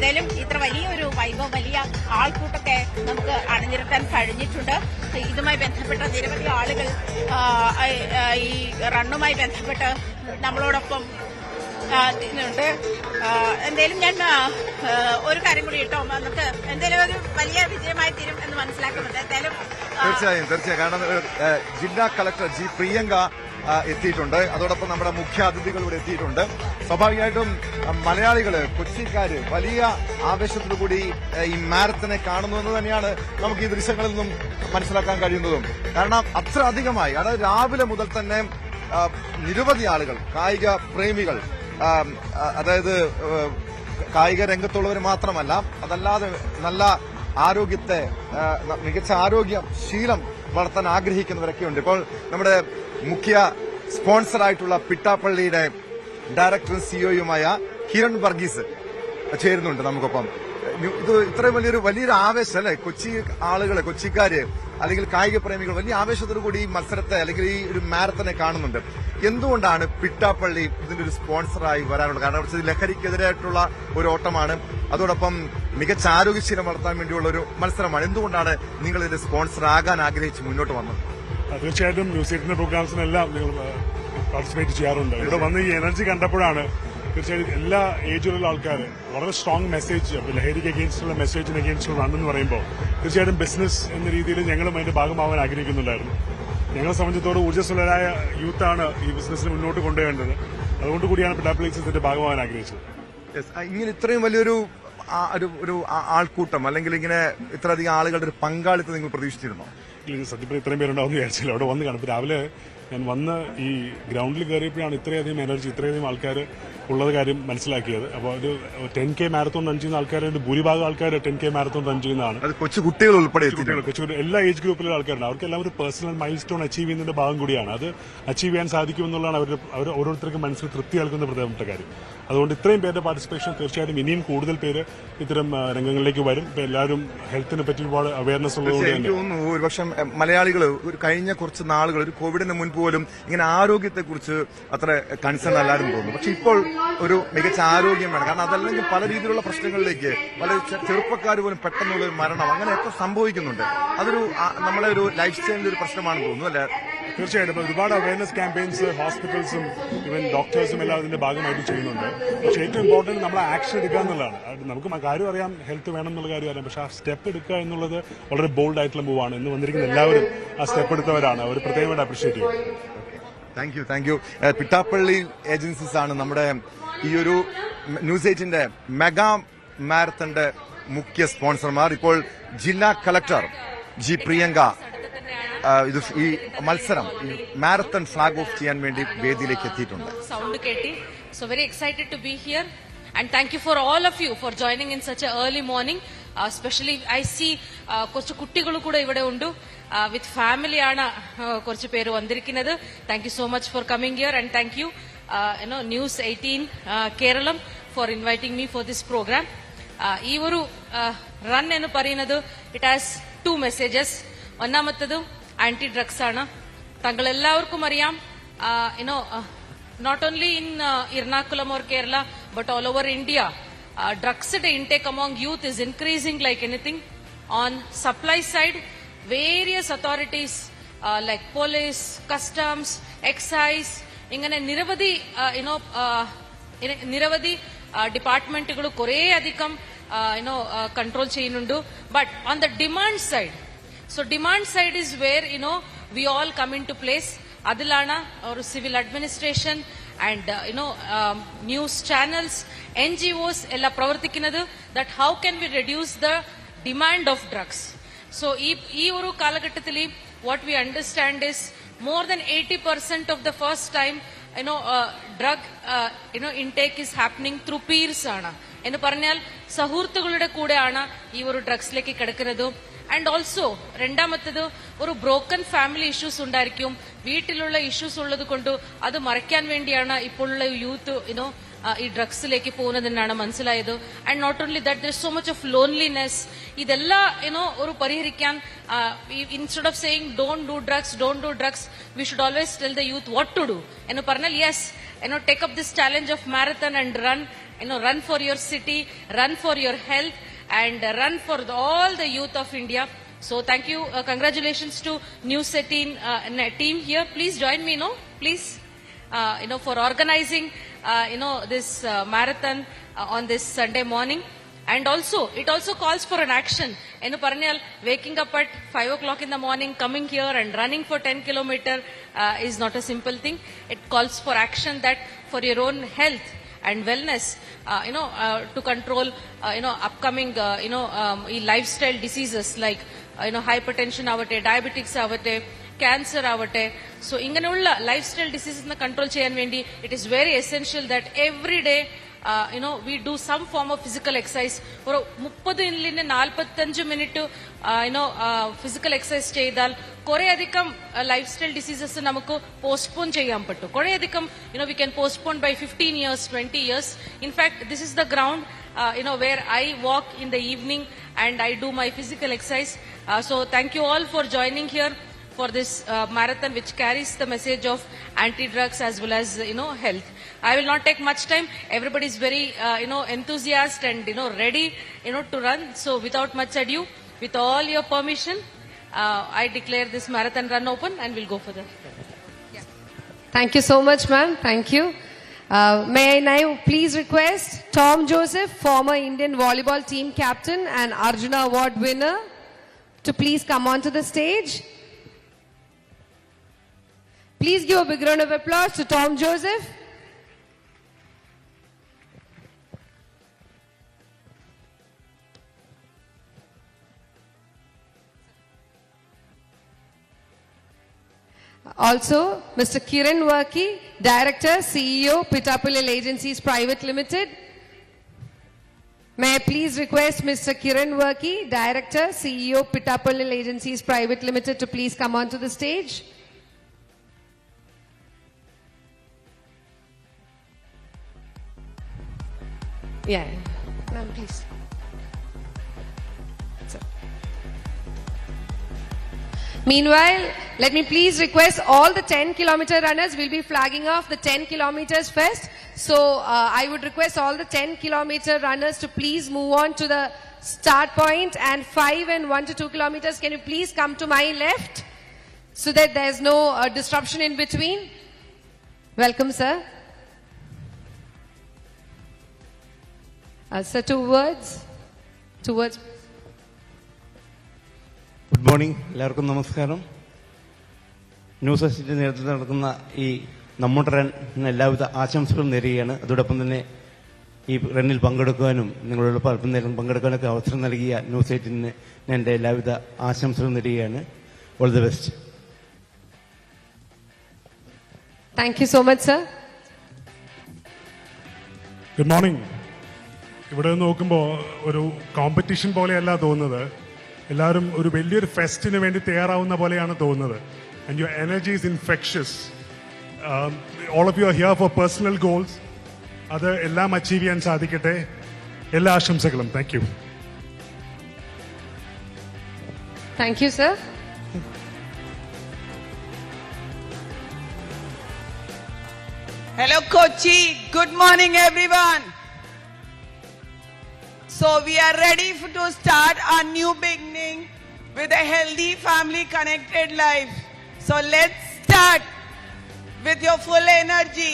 എന്തായാലും ഇത്ര വലിയൊരു വൈഭവം, വലിയ ആൾക്കൂട്ടത്തെ നമുക്ക് അണിനിരത്താൻ കഴിഞ്ഞിട്ടുണ്ട്. ഇതുമായി ബന്ധപ്പെട്ട നിരവധി ആളുകൾ ഈ റണ്ണുമായി ബന്ധപ്പെട്ട് നമ്മളോടൊപ്പം ഉണ്ട്. എന്തായാലും ഞാൻ ഒരു കാര്യം കൂടി ഇട്ടോ, നമുക്ക് എന്തായാലും ഒരു വലിയ വിജയമായി തീരും എന്ന് മനസ്സിലാക്കുന്നുണ്ട്. എന്തായാലും തീർച്ചയായും കാരണം ജില്ലാ കളക്ടർ ജി പ്രിയങ്ക എത്തിയിട്ടുണ്ട്. അതോടൊപ്പം നമ്മുടെ മുഖ്യ അതിഥികൾ ഇവിടെ എത്തിയിട്ടുണ്ട്. സ്വാഭാവികമായിട്ടും മലയാളികള്, കൊച്ചിക്കാര് വലിയ ആവേശത്തോടുകൂടി ഈ മാരത്തനെ കാണുന്നു എന്ന് തന്നെയാണ് നമുക്ക് ഈ ദൃശ്യങ്ങളിൽ നിന്നും മനസ്സിലാക്കാൻ കഴിയുന്നതും. കാരണം അത്ര അധികമായി, അതായത് രാവിലെ മുതൽ തന്നെ നിരവധി ആളുകൾ, കായിക പ്രേമികൾ, അതായത് കായിക രംഗത്തുള്ളവർ മാത്രമല്ല, അതല്ലാതെ നല്ല ആരോഗ്യത്തെ, മികച്ച ആരോഗ്യ ശീലം വളർത്താൻ ആഗ്രഹിക്കുന്നവരൊക്കെ ഉണ്ട്. ഇപ്പോൾ നമ്മുടെ മുഖ്യ സ്പോൺസറായിട്ടുള്ള പിട്ടാപ്പള്ളിയുടെ ഡയറക്ടറും സിഇഒയുമായ കിരൺ വർഗീസ് ചേരുന്നുണ്ട് നമുക്കൊപ്പം. ഇത് ഇത്രയും വലിയൊരു ആവേശം അല്ലെ, കൊച്ചി ആളുകള്, കൊച്ചിക്കാര് അല്ലെങ്കിൽ കായിക പ്രേമികൾ വലിയ ആവേശത്തോടു കൂടി ഈ മത്സരത്തെ അല്ലെങ്കിൽ ഈ ഒരു മാരത്തനെ കാണുന്നുണ്ട്. എന്തുകൊണ്ടാണ് പിട്ടാപ്പള്ളി ഇതിന്റെ ഒരു സ്പോൺസറായി വരാനുള്ളത്? കാരണം ലഹരിക്കെതിരായിട്ടുള്ള ഒരു ഓട്ടമാണ്, അതോടൊപ്പം മികച്ച ആരോഗ്യശീലം വളർത്താൻ വേണ്ടിയുള്ള ഒരു മത്സരമാണ്. എന്തുകൊണ്ടാണ് നിങ്ങൾ ഇതിന്റെ സ്പോൺസർ ആകാൻ ആഗ്രഹിച്ച് മുന്നോട്ട് വന്നത്? തീർച്ചയായിട്ടും ന്യൂസ് 18 പ്രോഗ്രാംസിനെല്ലാം നിങ്ങൾ പാർട്ടിസിപ്പേറ്റ് ചെയ്യാറുണ്ട്. ഇവിടെ വന്ന് ഈ എനർജി കണ്ടപ്പോഴാണ് തീർച്ചയായും എല്ലാ ഏജിലുള്ള ആൾക്കാർ വളരെ സ്ട്രോങ് മെസ്സേജ്, ലഹരിക്ക് അഗെയിൻസ്റ്റുള്ള മെസ്സേജിന് അഗെയിൻസ്റ്റുള്ള ആണെന്ന് പറയുമ്പോൾ തീർച്ചയായിട്ടും ബിസിനസ് എന്ന രീതിയിൽ ഞങ്ങളും അതിന്റെ ഭാഗമാവാൻ ആഗ്രഹിക്കുന്നുണ്ടായിരുന്നു. ഞങ്ങളെ സംബന്ധിച്ചിടത്തോളം ഊർജ്ജസ്വലരായ യൂത്താണ് ഈ ബിസിനസ്സിന് മുന്നോട്ട് കൊണ്ടുപോകേണ്ടത്. അതുകൊണ്ട് കൂടിയാണ് പിട്ടാപ്പള്ളി ഇതിന്റെ ഭാഗമാവാൻ ആഗ്രഹിച്ചത്. ഇങ്ങനെ ഇത്രയും വലിയൊരു ഒരു ആൾക്കൂട്ടം അല്ലെങ്കിൽ ഇങ്ങനെ ഇത്രയധികം ആളുകളുടെ ഒരു പങ്കാളിത്തം നിങ്ങൾ പ്രതീക്ഷിച്ചിരുന്നോ? സത്യത്തിൽ ഇത്രയും പേരുണ്ടാവും വിചാരിച്ചില്ല. അവിടെ വന്ന് കാണും. രാവിലെ ഞാൻ വന്ന് ഈ ഗ്രൗണ്ടിൽ കയറിയപ്പോഴാണ് ഇത്രയധികം എനർജി, ഇത്രയധികം ആൾക്കാർ ഉള്ളത് കാര്യം മനസ്സിലാക്കിയത്. അപ്പോൾ ഒരു 10K മാരത്തോൺ റൺ ചെയ്യുന്ന ആൾക്കാരുടെ ഭൂരിഭാഗം ആൾക്കാർ 10K മാരത്തോൺ റൺ ചെയ്യുന്നതാണ്. കൊച്ചു കുട്ടികൾ ഉൾപ്പെടെ എല്ലാ ഏജ് ഗ്രൂപ്പിലുള്ള ആൾക്കാരുണ്ട്. അവർക്കെല്ലാം ഒരു പേഴ്സണൽ മൈൽ സ്റ്റോൺ അച്ചീവ് ചെയ്യുന്നതിന്റെ ഭാഗം കൂടിയാണ്. അത് അച്ചീവ് ചെയ്യാൻ സാധിക്കുമെന്നുള്ളതാണ് അവർ ഓരോരുത്തർക്കും മനസ്സിൽ തൃപ്തി നൽകുന്ന പ്രധാനപ്പെട്ട കാര്യം. അതുകൊണ്ട് ഇത്രയും പേരുടെ പാർട്ടിസിപ്പേഷൻ തീർച്ചയായിട്ടും ഇനിയും കൂടുതൽ പേര് ഇത്തരം രംഗങ്ങളിലേക്ക് വരും. എല്ലാവരും ഹെൽത്തിനെ പറ്റി ഒരുപാട് അവയർനെസ് ഉള്ളതുകൊണ്ട് തന്നെ ഒരുപക്ഷെ മലയാളികൾ കഴിഞ്ഞ കുറച്ച് നാളുകൾ, ഒരു കോവിഡിന് മുൻപ് പോലും ഇങ്ങനെ ആരോഗ്യത്തെക്കുറിച്ച് അത്ര കൺസേൺ അല്ലാരും തോന്നുന്നു. പക്ഷെ ഇപ്പോൾ ഒരു മികച്ച ആരോഗ്യം വേണം. കാരണം അതല്ലെങ്കിൽ പല രീതിയിലുള്ള പ്രശ്നങ്ങളിലേക്ക് പല ചെറുപ്പക്കാർ പോലും പെട്ടെന്നുള്ള ഒരു മരണം അങ്ങനെയൊക്കെ സംഭവിക്കുന്നുണ്ട്. അതൊരു നമ്മുടെ ഒരു ലൈഫ് സ്റ്റൈലിന്റെ ഒരു പ്രശ്നമാണെന്ന് തോന്നുന്നു അല്ലെ? തീർച്ചയായിട്ടും ഒരുപാട് അവയർനെസ് ക്യാമ്പയിൻസ് ഹോസ്പിറ്റൽസും ഈവൻ ഡോക്ടേഴ്സും എല്ലാം അതിന്റെ ഭാഗമായിട്ട് ചെയ്യുന്നുണ്ട്. പക്ഷെ ഏറ്റവും ഇമ്പോർട്ടന്റ് നമ്മൾ ആക്ഷൻ എടുക്കുക എന്നുള്ളതാണ്. നമുക്ക് കാര്യം അറിയാം, ഹെൽത്ത് വേണം എന്നുള്ള കാര്യം അറിയാം, പക്ഷെ ആ സ്റ്റെപ്പ് എടുക്കുക എന്നുള്ളത് വളരെ ബോൾഡ് ആയിട്ടുള്ള മൂവാണ്. ഇന്ന് വന്നിരിക്കുന്ന എല്ലാവരും ആ സ്റ്റെപ്പ് എടുത്തവരാണ്. അവർ പ്രത്യേകമായിട്ട് അപ്രീഷിയേറ്റ് ചെയ്യും. Thank you. പിട്ടാപ്പള്ളി ഏജൻസീസ് ആണ് നമ്മുടെ ഈ ഒരു ന്യൂസ് 18ന്റെ മെഗാ മാരത്തന്റെ മുഖ്യ സ്പോൺസർമാർ. ഇപ്പോൾ ജില്ലാ കളക്ടർ ജി പ്രിയങ്ക ഇത് ഈ മത്സരം മാരത്തൺ ഫ്ലാഗ് ഓഫ് ചെയ്യാൻ വേണ്ടി വേദിയിലേക്ക് എത്തിയിട്ടുണ്ട്. സൗണ്ട് കേട്ടി. So very excited to be here and thank you for all of you for joining in such a early morning. Specially I see കുറച്ച് കുട്ടികൾ കൂടെ ഇവിടെ ഉണ്ട്. വിത്ത് ഫാമിലിയാണ് കുറച്ച് പേര് വന്നിരിക്കുന്നത്. Thank you so much for coming here and thank you news 18 Keralam for inviting me for this program. ഈ ഒരു റൺ എന്ന് പറയുന്നത് ഇറ്റ് ഹാസ് 2 മെസ്സേജസ്. ഒന്നാമത്തത് ആന്റി ഡ്രഗ്സ് ആണ്. താങ്കൾ എല്ലാവർക്കും അറിയാം, not only in Ernakulam or Kerala but all over India ഡ്രഗ്സിന്റെ intake among youth is increasing like anything. On supply side various authorities like police, customs, excise, ഇങ്ങനെ നിരവധി ഡിപ്പാർട്ട്മെന്റുകൾ കുറേ അധികം കൺട്രോൾ ചെയ്യുന്നുണ്ട്. But on the demand side, so demand side is where we all come into place. adilana or civil administration and news channels, NGOs ella pravartikkunadu that how can we reduce the demand of drugs. So ee oru kalagattathili what we understand is more than 80% of the first time drug intake is happening through peers aana ennu parnal സഹൃത്തുക്കളുടെ കൂടെയാണ് ഈ ഒരു ഡ്രഗ്സിലേക്ക് കിടക്കുന്നത്. And also രണ്ടാമത്തത് ഒരു broken family issues ഉണ്ടായിരിക്കും, വീട്ടിലുള്ള issues ഉള്ളത് കൊണ്ട് അത് മറയ്ക്കാൻ വേണ്ടിയാണ് ഇപ്പോഴുള്ള യൂത്ത് ഈ ഡ്രഗ്സിലേക്ക് പോകുന്നതെന്നാണ് മനസ്സിലായത്. And not only that there is so much of loneliness. ഇതെല്ലാം ഒരു പരിഹരിക്കാൻ instead of saying don't do drugs we should always tell the youth what to do എന്ന് പറഞ്ഞാൽ yes take up this challenge of marathon and run run for your city, run for your health, and run for all the youth of India. So thank you. Congratulations to News 18 team here. Please join me, please, for organizing, this marathon on this Sunday morning. And also, it also calls for an action. Waking up at 5 o'clock in the morning, coming here and running for 10 kilometers is not a simple thing. It calls for action that for your own health and wellness, to control, upcoming, lifestyle diseases like, hypertension avate, diabetics avate, cancer avate. So, inganulla lifestyle diseases na control cheyan vendi, it is very essential that every day we do some form of physical exercise. For 30 to 45 minutes, physical exercise cheyidal kore adhikam lifestyle diseases namukku postpone cheyyam pattu. Kore adhikam, we can postpone by 15 years, 20 years. In fact, this is the ground, where I walk in the evening and I do my physical exercise. So thank you all for joining here for this marathon, which carries the message of anti-drugs as well as, health. I will not take much time. Everybody is very, enthusiastic and, ready, to run. So without much ado, with all your permission, I declare this marathon run open and we'll go for that. Thank you so much, ma'am. Thank you. May I now please request Tom Joseph, former Indian volleyball team captain and Arjuna Award winner, to please come onto the stage. Please give a big round of applause to Tom Joseph. Also, Mr. Kiran Worki, Director, CEO, Pitapillil Agencies Private Limited. May I please request Mr. Kiran Worki, Director, CEO, Pitapillil Agencies Private Limited, to please come onto the stage. Yeah, ma'am, please. Meanwhile, let me please request all the 10-kilometer runners will be flagging off the 10 kilometers first. So I would request all the 10-kilometer runners to please move on to the start point, and 5 and 1 to 2 kilometers, can you please come to my left so that there's no disruption in between. Welcome, sir. Sir, 2 words. 2 words. Good morning, എല്ലാവർക്കും നമസ്കാരം. News അസിന്റെ നേതൃത്വത്തിൽ നടക്കുന്ന ഈ നമ്മുടെ റണ്ണിന് എല്ലാവിധ ആശംസകളും നേരുകയാണ്. അതോടൊപ്പം തന്നെ ഈ റണ്ണിൽ പങ്കെടുക്കാനും നിങ്ങളുടെ അല്പം നേരം പങ്കെടുക്കാനൊക്കെ അവസരം നൽകിയ ന്യൂസ് 18-ന് ഞാൻ എൻ്റെ എല്ലാവിധ ആശംസകളും നേരുകയാണ്. All the best. Thank you so much, sir. Good morning. ഇവിടെ നോക്കുമ്പോൾ ഒരു കോമ്പറ്റീഷൻ പോലെയല്ല തോന്നുന്നത്. എല്ലാവരും ഒരു വലിയൊരു ഫെസ്റ്റിന് വേണ്ടി തയ്യാറാവുന്ന പോലെയാണ് തോന്നുന്നത്. And your energy is infectious. All of you are here for personal goals. അത് എല്ലാം അച്ചീവ് ചെയ്യാൻ സാധിക്കട്ടെ. എല്ലാ ആശംസകളും. Thank you. Thank you, sir. Hello Kochi, good morning everyone. So we are ready to start our new beginning with a healthy family connected life. So let's start with your full energy.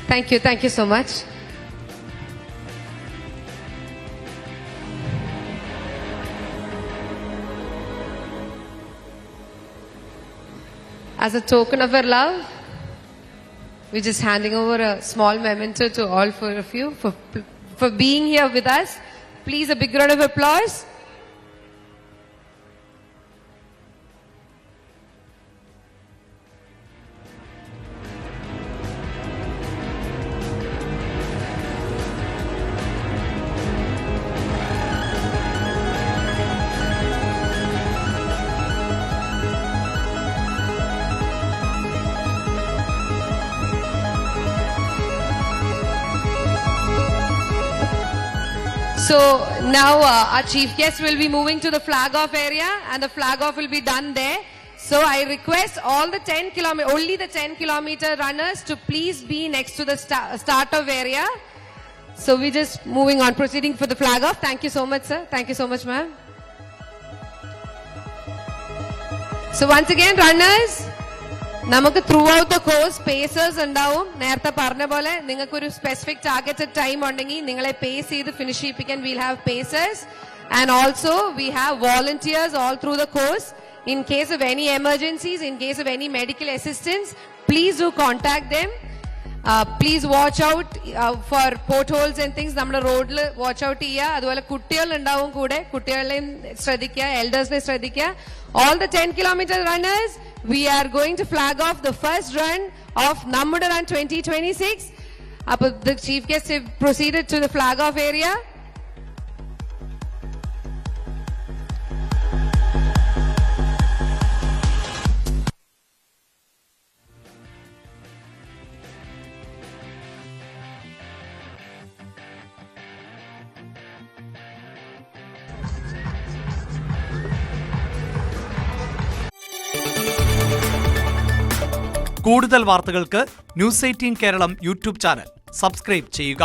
Thank you so much. As a token of our love, we're just handing over a small memento to all four of you for being here with us. Please, a big round of applause. So now our chief guest will be moving to the flag off area, and the flag off will be done there. So I request all the only the 10-kilometer runners to please be next to the start-off area. So we just moving on, proceeding for the flag off. Thank you so much, sir. Thank you so much, ma'am. So once again, runners, നമുക്ക് through out the course pacers ഉണ്ടാവും. നേരത്തെ പറഞ്ഞ പോലെ നിങ്ങൾക്ക് ഒരു specific targeted time ഉണ്ടെങ്കിൽ നിങ്ങളെ pace ചെയ്ത് ഫിനിഷ് ചെയ്യിപ്പിക്കാൻ we'll have pacers, and also we have volunteers all through the course. In case of any emergencies, in case of any medical assistance, please do contact them. Please watch out for potholes and things. നമ്മുടെ റോഡിൽ watch out ചെയ്യുക. അതുപോലെ കുട്ടികൾ ഉണ്ടാവും കൂടെ, കുട്ടികളെയും ശ്രദ്ധിക്കുക, എൽഡേഴ്സിനെ ശ്രദ്ധിക്കുക. All the 10-kilometer runners, we are going to flag off the first run of Nammude Run 2026. The chief guest have proceeded to the flag off area. കൂടുതൽ വാർത്തകൾക്ക് news 18 Keralam YouTube channel subscribe ചെയ്യുക.